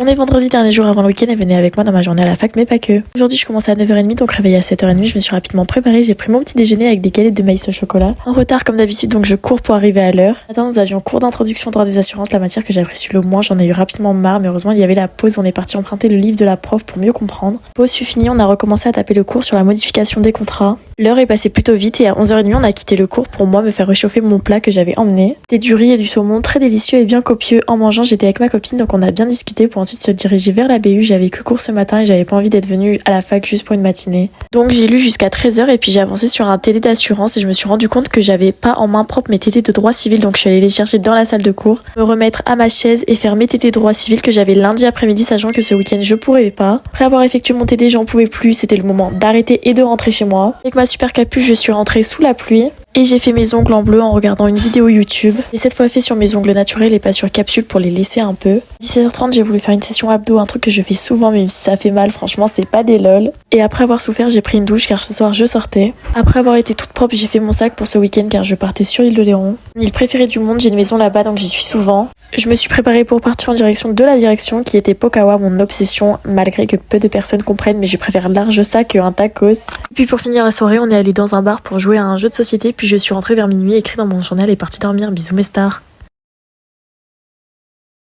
On est vendredi, dernier jour avant le week-end et venez avec moi dans ma journée à la fac, mais pas que. Aujourd'hui, je commence à 9h30, donc réveillée à 7h30, je me suis rapidement préparée, j'ai pris mon petit déjeuner avec des galettes de maïs au chocolat. En retard comme d'habitude, donc je cours pour arriver à l'heure. Attends, nous avions cours d'introduction au droit des assurances, la matière que j'apprécie le moins, j'en ai eu rapidement marre, mais heureusement il y avait la pause, on est parti emprunter le livre de la prof pour mieux comprendre. Pause fut finie, on a recommencé à taper le cours sur la modification des contrats. L'heure est passée plutôt vite et à 11h30, on a quitté le cours pour moi me faire réchauffer mon plat que j'avais emmené. C'était du riz et du saumon très délicieux et bien copieux. En mangeant, j'étais avec ma copine, donc on a bien discuté pour ensuite se diriger vers la BU. J'avais que cours ce matin et j'avais pas envie d'être venue à la fac juste pour une matinée. Donc j'ai lu jusqu'à 13h et puis j'ai avancé sur un TD d'assurance et je me suis rendu compte que j'avais pas en main propre mes TD de droit civil, donc je suis allée les chercher dans la salle de cours, me remettre à ma chaise et faire mes TD de droit civil que j'avais lundi après-midi, sachant que ce week-end je pourrais pas. Après avoir effectué mon TD, j'en pouvais plus, c'était le moment d'arrêter et de rentrer chez moi. Avec ma super capuche, je suis rentrée sous la pluie. Et j'ai fait mes ongles en bleu en regardant une vidéo YouTube. J'ai cette fois fait sur mes ongles naturels et pas sur capsule pour les laisser un peu. 17h30, j'ai voulu faire une session abdos, un truc que je fais souvent même si ça fait mal, franchement c'est pas des lol. Et après avoir souffert, j'ai pris une douche car ce soir je sortais. Après avoir été toute propre, j'ai fait mon sac pour ce week-end car je partais sur l'île de Léron. L'île préférée du monde, j'ai une maison là-bas donc j'y suis souvent. Je me suis préparée pour partir en direction de la direction qui était Pokawa, mon obsession, malgré que peu de personnes comprennent, mais je préfère large ça qu'un tacos. Et puis pour finir la soirée, on est allé dans un bar pour jouer à un jeu de société, puis je suis rentrée vers minuit, écrit dans mon journal et partie dormir. Bisous mes stars.